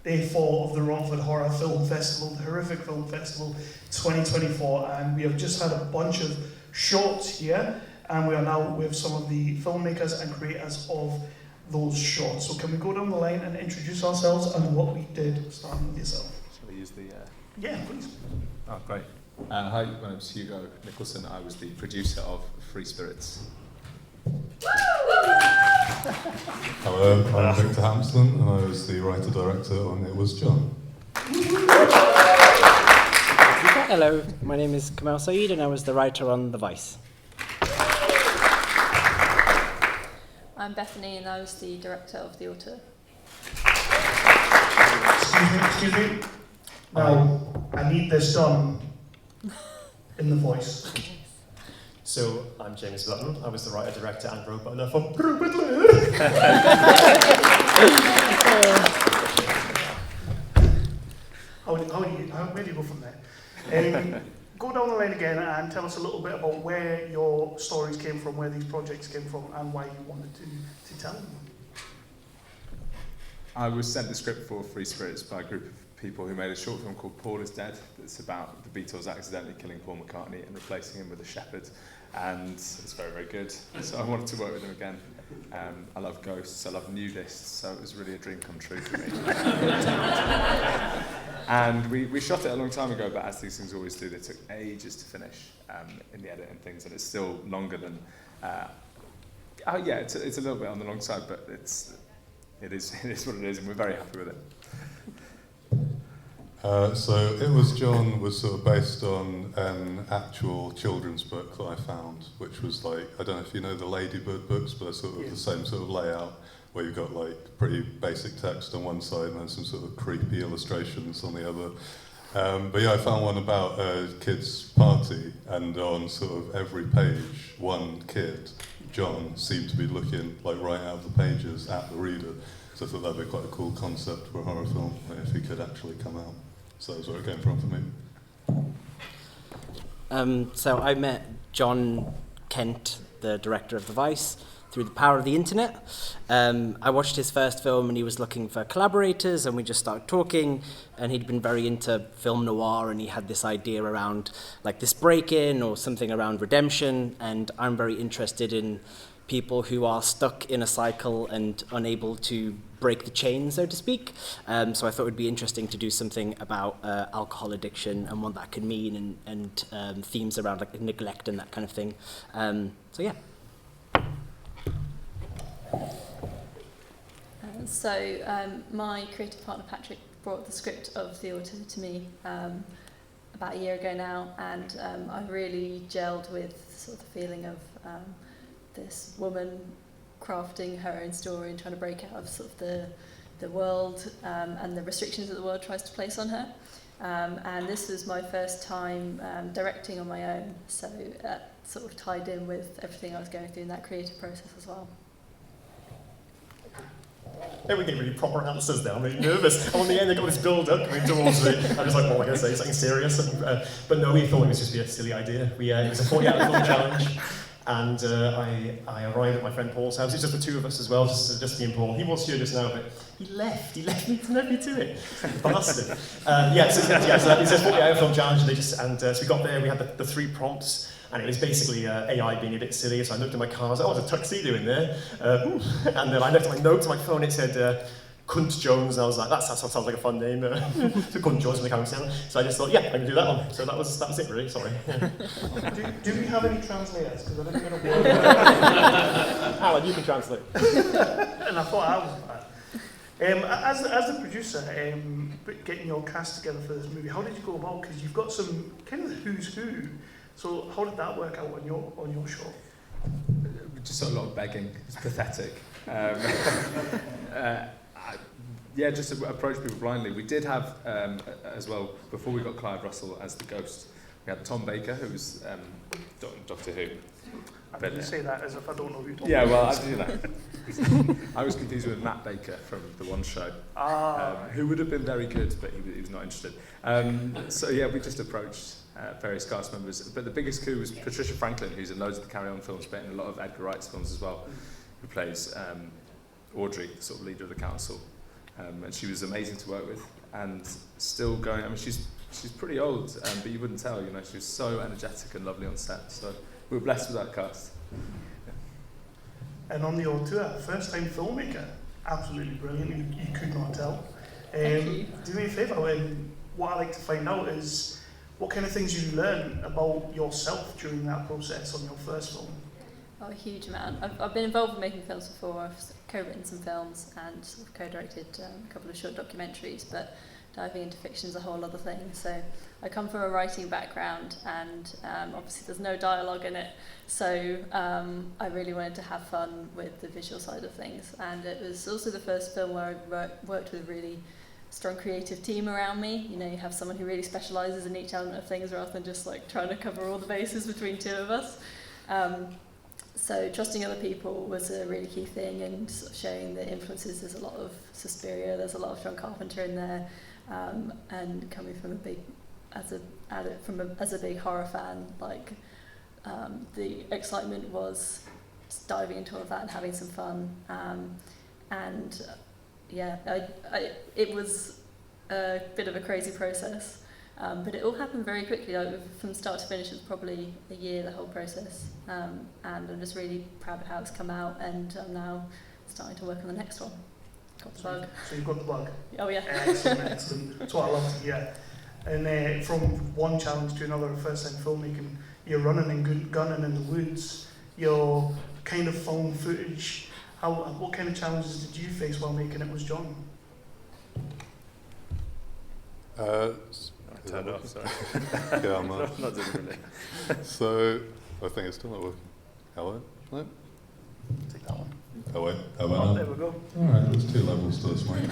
day 4 of the Romford Horror Film Festival, the Horrific Film Festival 2024, and we have just had a bunch of shorts here, and we are now with some of the filmmakers and creators of those shorts. So can we go down the line and introduce ourselves and what we did, starting with yourself? Shall we use the... Yeah, please. Oh, great. Hi, my name's Hugo Nicholson. I was the producer of Free Spirits. Hello, I'm Victor Hampson, and I was the writer-director on It Was John. Hello, my name is Kumyl Seid, and I was the writer on The Vice. I'm Bethany, and I was the director of the Auteur. Excuse me. Now, I need this done in the voice. So, I'm James Button. I was the writer-director and RoButler for RoButler. Where do you go from there? Go down the line again and tell us a little bit about where your stories came from, where these projects came from, and why you wanted to tell them. I was sent the script for Free Spirits by a group of people who made a short film called Paul is Dead. It's about the Beatles accidentally killing Paul McCartney and replacing him with a shepherd. And it's very, very good. So I wanted to work with them again. I love ghosts, I love nudists, so it was really a dream come true for me. And we shot it a long time ago, but as these things always do, they took ages to finish in the edit and things, and it's still longer than... it's a little bit on the long side, but it is what it is, and we're very happy with it. So It Was John was sort of based on an actual children's book that I found, which was like, I don't know if you know the Ladybird books, but they're sort of the same sort of layout, where you've got like pretty basic text on one side and then some sort of creepy illustrations on the other. But yeah, I found one about a kid's party, and on sort of every page, one kid, John, seemed to be looking like right out of the pages at the reader. So I thought that'd be quite a cool concept for a horror film, if he could actually come out. So that's where it came from for me. So I met John Kent, the director of The Vice, through the power of the internet. I watched his first film and he was looking for collaborators, and we just started talking, and he'd been very into film noir, and he had this idea around like this break-in or something around redemption, and I'm very interested in people who are stuck in a cycle and unable to break the chain, so to speak. So I thought it would be interesting to do something about alcohol addiction and what that could mean, and themes around like neglect and that kind of thing. So yeah. My creative partner Patrick brought the script of The Auteur to me about a year ago now, and I really gelled with sort of the feeling of this woman crafting her own story and trying to break out of sort of the world and the restrictions that the world tries to place on her. And this was my first time directing on my own, so that sort of tied in with everything I was going through in that creative process as well. Hey, we're getting really proper answers now. I'm really nervous. And on the end, they got this build-up coming towards me. I was like, what am I going to say? Something serious? But no, we thought it was just a silly idea. It was a 40-hour film challenge. And I arrived at my friend Paul's house. It's just the two of us as well, just me and Paul. He was here just now, but he left me to it. Bastard. So it says 40-hour film challenge, and so we got there, we had the 3 prompts, and it was basically AI being a bit silly. So I looked at my car, I was like, oh, there's a tuxedo in there. And then I looked at my notes on my phone, it said, Cunt Jones, and I was like, that sounds like a fun name. So Cunt Jones from the Hampson. So I just thought, yeah, I can do that one. So that was it, really. Sorry. Do we have any translators? Because I didn't get a word. Alan, you can translate. And I thought I was bad. As the producer, getting your cast together for this movie, how did you go about? Because you've got some kind of who's who. So how did that work out on your show? Just a lot of begging. It's pathetic. Just to approach people blindly. We did have, as well, before we got Clive Russell as the ghost, we had Tom Baker, who was Doctor Who. I didn't say that as if I don't know who Tom Yeah, Baker well, is. I do that. I was confused with Matt Baker from The One Show, who would have been very good, but he was not interested. We just approached various cast members. But the biggest coup was Patricia Franklin, who's in loads of the Carry On films, but in a lot of Edgar Wright's films as well, who plays Audrey, the sort of leader of the council. and she was amazing to work with, and still going. I mean, she's pretty old, but you wouldn't tell. You know, she was so energetic and lovely on set. So we were blessed with that cast. And on the auteur, first-time filmmaker, absolutely brilliant. You could not tell. Thank you. Do me a favour. What I like to find out is what kind of things you learn about yourself during that process on your first film. Oh, a huge amount. I've been involved in making films before. I've co-written some films and sort of co-directed a couple of short documentaries, but diving into fiction is a whole other thing. So I come from a writing background, and obviously there's no dialogue in it. So I really wanted to have fun with the visual side of things. And it was also the first film where I worked with a really strong creative team around me. You know, you have someone who really specialises in each element of things rather than just like trying to cover all the bases between two of us. So trusting other people was a really key thing, and sort of showing the influences. There's a lot of Suspiria, there's a lot of John Carpenter in there, and coming from as a big horror fan, like the excitement was just diving into all of that and having some fun, it was a bit of a crazy process. But it all happened very quickly. From start to finish, it was probably a year, the whole process. And I'm just really proud of how it's come out, and I'm now starting to work on the next one. Got the bug. So you've got the bug. Oh, yeah. Excellent. That's what I love to hear. And from one challenge to another, first-time filmmaking, you're running and gunning in the woods. Your kind of found footage. What kind of challenges did you face while making It Was John? Turned off, sorry. Yeah, I'm not. Not deliberately. So, I think it's still not working. Hello? No? Take that one. Oh, wait. Oh, Oh, there we go. Alright, there's 2 levels to this mic.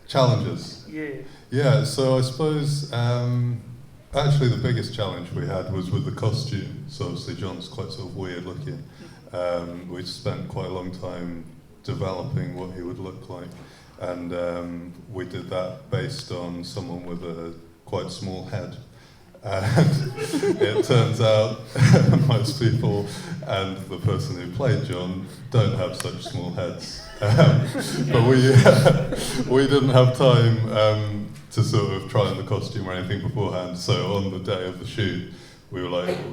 Challenges. Yeah. Yeah, so I suppose actually the biggest challenge we had was with the costume. So obviously John's quite sort of weird looking. We spent quite a long time developing what he would look like. And we did that based on someone with a quite small head. And it turns out most people and the person who played John don't have such small heads. But we didn't have time to sort of try on the costume or anything beforehand. So on the day of the shoot, we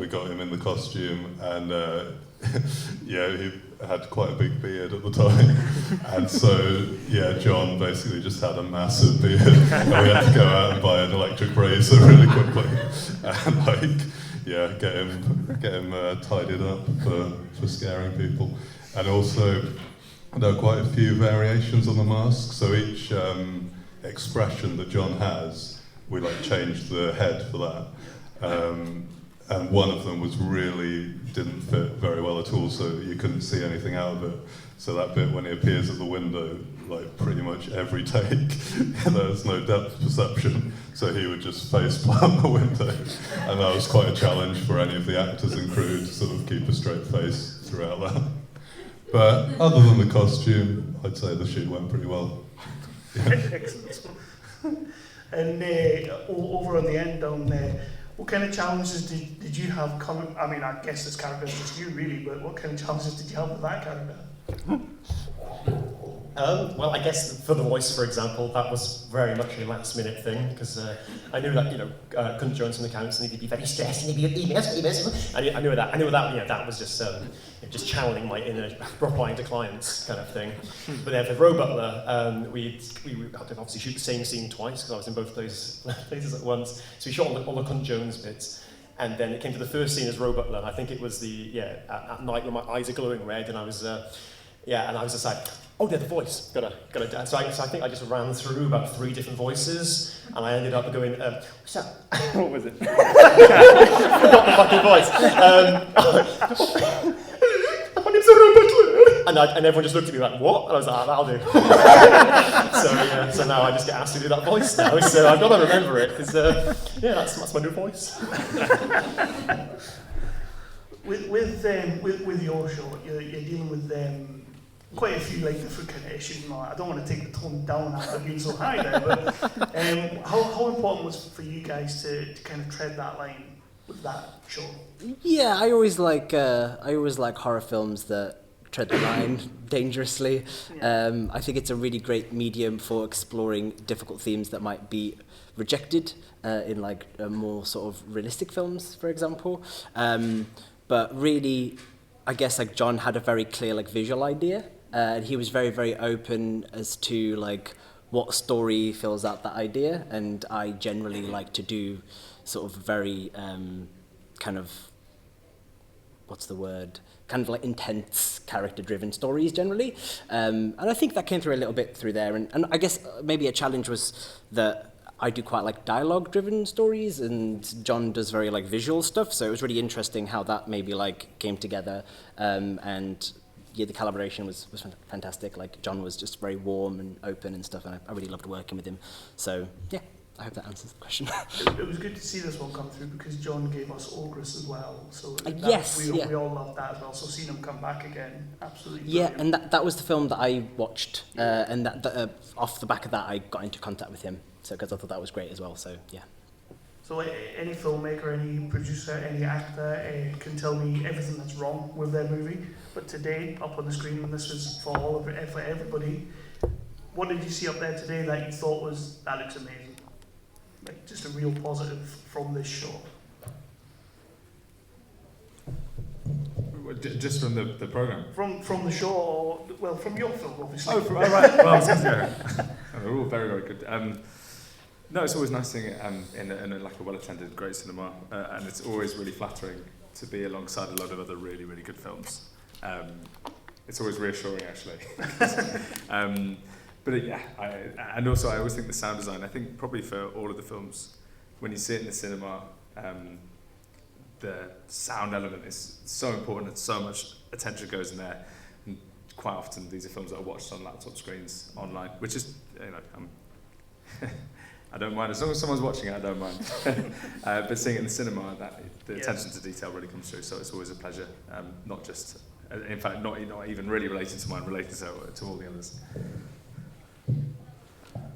got him in the costume, and yeah, he had quite a big beard at the time, and so yeah, John basically just had a massive beard, and we had to go out and buy an electric razor really quickly, and get him tidied up for scaring people. And also there are quite a few variations on the mask, so each expression that John has, we changed the head for that. And one of them didn't fit very well at all, so you couldn't see anything out of it. So that bit when he appears at the window, pretty much every take, there's no depth perception, so he would just face plant the window. And that was quite a challenge for any of the actors and crew to sort of keep a straight face throughout that. But other than the costume, I'd say the shoot went pretty well. Yeah. Excellent. And over on the end down there, what kind of challenges did you have coming? I mean, I guess this character is just you, really, but what kind of challenges did you have with that character? Well, I guess for the voice, for example, that was very much a last-minute thing, because I knew that, couldn't join some accounts and he'd be very stressed and he'd be emails. I knew that, that was just channeling my inner replying to clients kind of thing. But then for RoButler, we had to obviously shoot the same scene twice, because I was in both places at once. So we shot all the Cunt Jones bits. And then it came to the first scene as RoButler, and I think it was at night when my eyes are glowing red, and I was just like, oh yeah, the voice, gotta dance. So I think I just ran through about 3 different voices, and I ended up going, what's that? What was it? Forgot the fucking voice. My name's RoButler. And everyone just looked at me like, what? And I was like, that'll do. So now I just get asked to do that voice now, so I've got to remember it, because that's my new voice. With your show, you're dealing with quite a few different kind of issues. I don't want to take the tone down after being so high there, but how important was it for you guys to kind of tread that line with that show? Yeah, I always like horror films that tread the line dangerously. I think it's a really great medium for exploring difficult themes that might be rejected in like more sort of realistic films, for example. But really, I guess like John had a very clear like visual idea, and he was very, very open as to like what story fills out that idea. And I generally like to do sort of very kind of, what's the word? Kind of like intense character-driven stories generally. And I think that came through a little bit through there. And I guess maybe a challenge was that I do quite like dialogue-driven stories, and John does very like visual stuff. So it was really interesting how that maybe like came together. And yeah, the collaboration was fantastic. Like John was just very warm and open and stuff, and I really loved working with him. So yeah, I hope that answers the question. It was good to see this one come through because John gave us Ogress as well. So yes, we all loved that as well. So seeing him come back again, absolutely yeah, brilliant. and that was the film that I watched, and that off the back of that I got into contact with him. So because I thought that was great as well. So yeah. So any filmmaker, any producer, any actor can tell me everything that's wrong with their movie. But today, up on the screen, and this was for for everybody, what did you see up there today that you thought that looks amazing? Like just a real positive from this show. Just from the programme? From the show, or, well, from your film, obviously. Oh, right. Well, I was just, they're all very, very good. No, it's always nice seeing it in like a well-attended, great cinema, and it's always really flattering to be alongside a lot of other really, really good films. It's always reassuring, actually. But yeah, and also I always think the sound design, I think probably for all of the films, when you see it in the cinema, the sound element is so important and so much attention goes in there. And quite often these are films that are watched on laptop screens online, which is, I don't mind. As long as someone's watching it, I don't mind. But seeing it in the cinema, the attention to detail really comes through, so it's always a pleasure. Not just, in fact, not even really related to mine, related to all the others.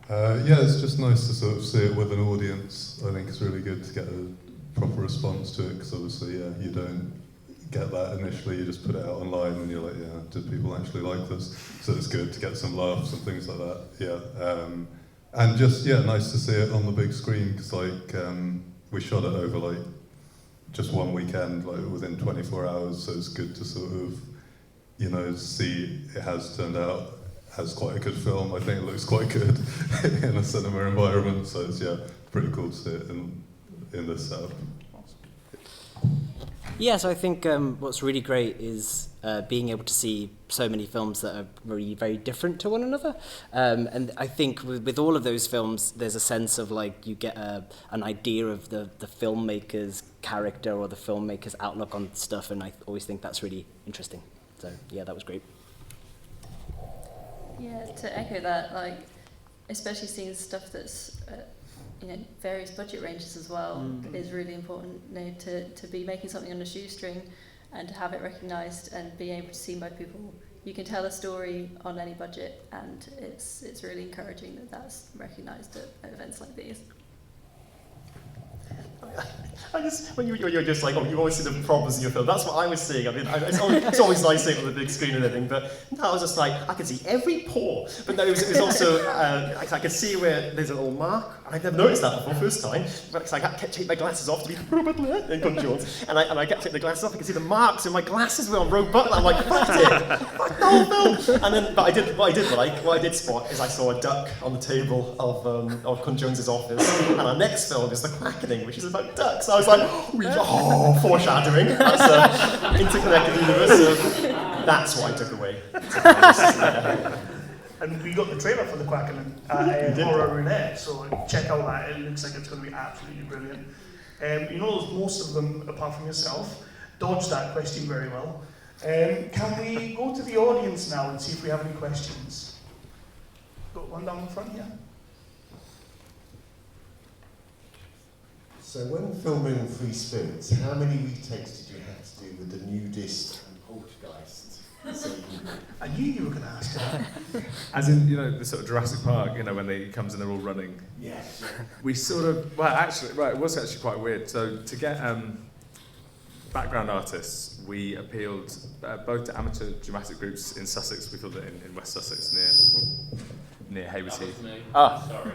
Yeah, it's just nice to sort of see it with an audience. I think it's really good to get a proper response to it, because obviously, yeah, you don't get that initially. You just put it out online and you're like, yeah, do people actually like this? So it's good to get some laughs and things like that. Yeah. And just, yeah, nice to see it on the big screen, because like we shot it over like just one weekend, like within 24 hours, so it's good to sort of, see it has turned out as quite a good film. I think it looks quite good in a cinema environment, so it's, yeah, pretty cool to see it in this setup. Yeah, so I think what's really great is being able to see so many films that are really very different to one another. And I think with all of those films, there's a sense of like you get an idea of the filmmaker's character or the filmmaker's outlook on stuff, and I always think that's really interesting. So yeah, that was great. Yeah, to echo that, like, especially seeing stuff that's various budget ranges as well is really important. To be making something on a shoestring and to have it recognised and being able to see by people. You can tell a story on any budget, and it's really encouraging that that's recognised at events like these. I just, when you're just like, you always see the problems in your film. That's what I was seeing. I mean, it's always nice seeing it on the big screen and everything, but no, I was just like, I could see every pore. But no, it was also, I could see where there's a little mark. I'd never noticed that before, first time. But I kept taking my glasses off to be RoButler in Jones, and I kept taking the glasses off. I could see the marks, and my glasses were on RoButler. I'm like, fuck it, fuck the whole film. And then, what I did spot is I saw a duck on the table of Con Jones's office, and our next film is The Quackening, which is about ducks. I was like, foreshadowing. That's interconnected universe. So that's what I took away. And we got the trailer for The Quackening at Horror Roulette, so check out that. It looks like it's going to be absolutely brilliant. Most of them, apart from yourself, dodged that question very well. Can we go to the audience now and see if we have any questions? Got one down the front here. So when filming Free Spirits, how many retakes did you have to do with the nudist and poltergeist? I knew you were going to ask that. As in, the sort of Jurassic Park, when he comes and they're all running. Yes. We sort of, it was actually quite weird. So to get background artists, we appealed both to amateur dramatic groups in Sussex. We filmed it in West Sussex near Hayward Heath. Sorry.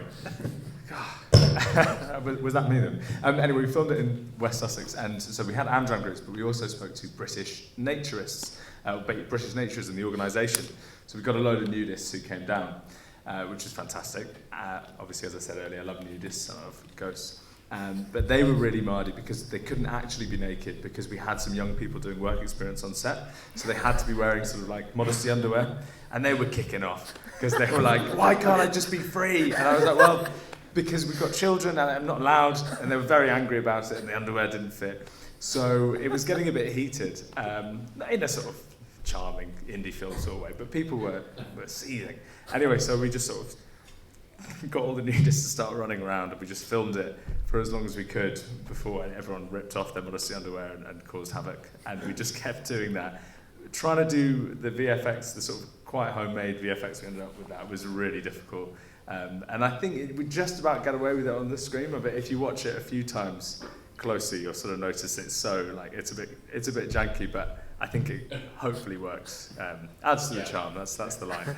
Was that me then? Anyway, we filmed it in West Sussex, and so we had Amdram groups, but we also spoke to British naturists, British naturists in the organisation. So we got a load of nudists who came down, which was fantastic. Obviously, as I said earlier, I love nudists, I love ghosts. But they were really mardy because they couldn't actually be naked because we had some young people doing work experience on set. So they had to be wearing sort of like modesty underwear, and they were kicking off because they were like, why can't I just be free? And I was like, well, because we've got children and I'm not allowed, and they were very angry about it and the underwear didn't fit. So it was getting a bit heated, in a sort of charming indie film sort of way, but people were seething. Anyway, so we just sort of got all the nudists to start running around, and we just filmed it for as long as we could before everyone ripped off their modesty underwear and caused havoc. And we just kept doing that. Trying to do the VFX, the sort of quite homemade VFX we ended up with, that was really difficult. And I think we just about get away with it on the screen, but if you watch it a few times closely, you'll sort of notice it's so like it's a bit janky, but I think it hopefully works. Adds to the charm. That's the line.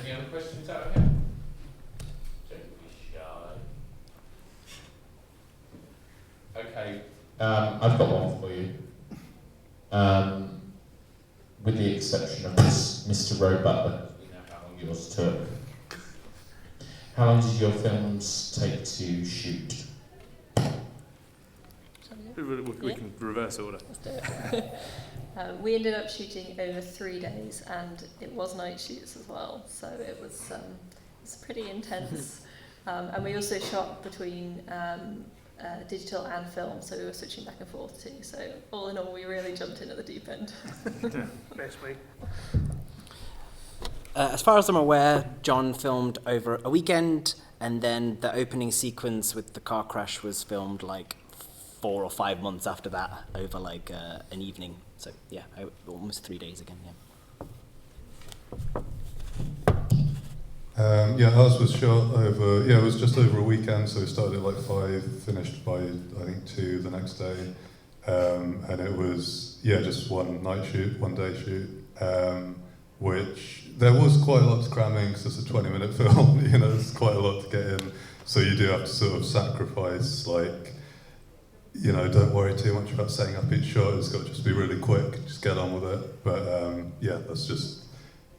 Any other questions out here? Don't be shy. Okay, I've got one for you. With the exception of Mr. RoButler, we know how long yours took. How long did your films take to shoot? We can reverse order. Let's do it. We ended up shooting over 3 days, and it was night shoots as well, so it was pretty intense. And we also shot between digital and film, so we were switching back and forth too. So all in all, we really jumped in at the deep end. Next week. As far as I'm aware, John filmed over a weekend, and then the opening sequence with the car crash was filmed like 4 or 5 months after that, over like an evening. So yeah, almost 3 days again. Yeah. Ours was shot over. Yeah, it was just over a weekend. So we started at like 5, finished by I think 2 the next day, and it was just one day shoot, which there was quite a lot to cram in because it's a 20-minute film. You know, there's quite a lot to get in. So you do have to sort of sacrifice, like, you know, don't worry too much about setting up each shot. It's got to just be really quick, just get on with it. But that's just,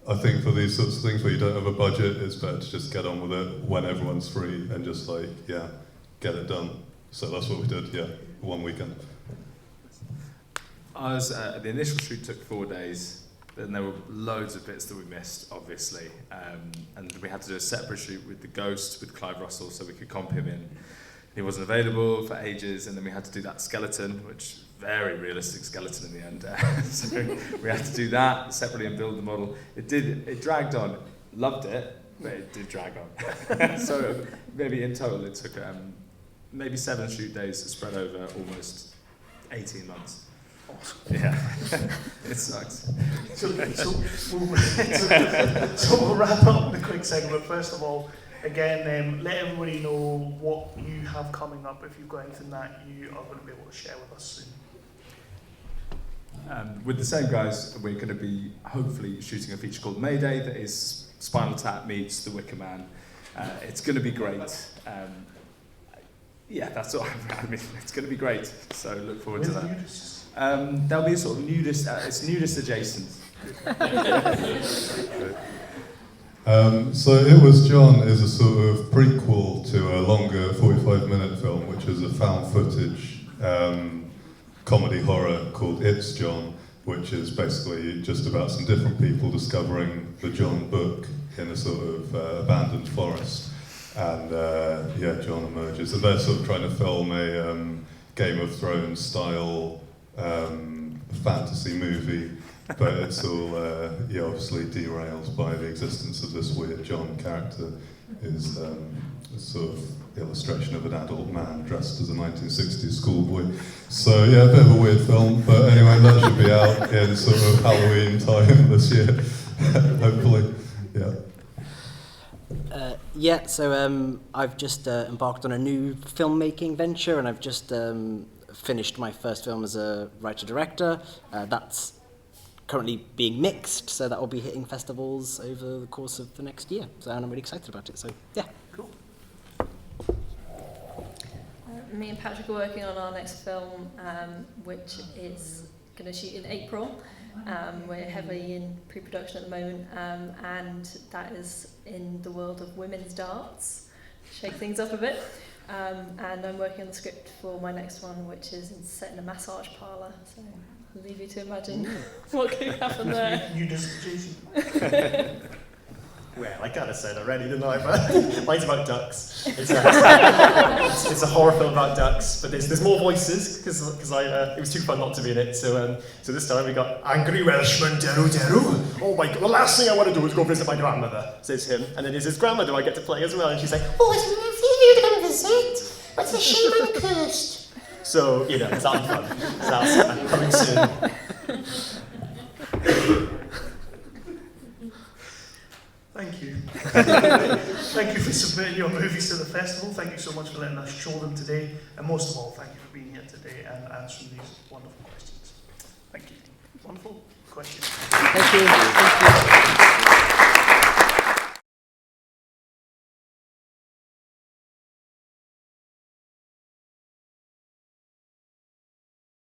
I think for these sorts of things where you don't have a budget, it's better to just get on with it when everyone's free and just like, get it done. So that's what we did, one weekend. The initial shoot took 4 days. Then there were loads of bits that we missed, obviously. And we had to do a separate shoot with the Ghost, with Clive Russell, so we could comp him in. He wasn't available for ages, and then we had to do that skeleton, which very realistic skeleton in the end. So we had to do that separately and build the model. It dragged on. Loved it, but it did drag on. So maybe in total it took maybe 7 shoot days spread over almost 18 months. Awesome. Yeah, it sucks. So we'll wrap up the quick segment. First of all, again, let everybody know what you have coming up, if you've got anything that you are going to be able to share with us soon. With the same guys, we're going to be hopefully shooting a feature called Mayday that is Spinal Tap meets The Wicker Man. It's going to be great. That's all. I mean, it's going to be great. So look forward to that. There'll be a sort of nudist. It's nudist adjacent. So It Was John is a sort of prequel to a longer 45-minute film, which is a found footage comedy horror called It's John, which is basically just about some different people discovering the John book in a sort of abandoned forest. And John emerges. And they're sort of trying to film a Game of Thrones style fantasy movie, but it's all obviously derailed by the existence of this weird John character. Is a sort of illustration of an adult man dressed as a 1960s schoolboy. So a bit of a weird film, but anyway, that should be out in sort of Halloween time this year, hopefully. So I've just embarked on a new filmmaking venture, and I've just finished my first film as a writer-director. That's currently being mixed, so that will be hitting festivals over the course of the next year. So and I'm really excited about it. So yeah. Cool. Me and Patrick are working on our next film, which is going to shoot in April. We're heavily in pre-production at the moment, and that is in the world of women's darts. Shake things up a bit. And I'm working on the script for my next one, which is set in a massage parlour. So I'll leave you to imagine what could happen there. You just, Jason. Well, I kind of said already, didn't I? But mine's about ducks. It's a horror film about ducks, but there's more voices because it was too fun not to be in it. So this time we got angry Welshman Deru Deru. Oh my God! The last thing I want to do is go visit my grandmother, says him, and then there's his grandmother I get to play as well, and she's like, oh, it's lovely you to visit. What's the shame I'm cursed? So it's that fun. So that's coming soon. Thank you. Thank you for submitting your movies to the festival. Thank you so much for letting us show them today. And most of all, thank you for being here today and answering these wonderful questions. Thank you. Wonderful questions. Thank you. Thank you.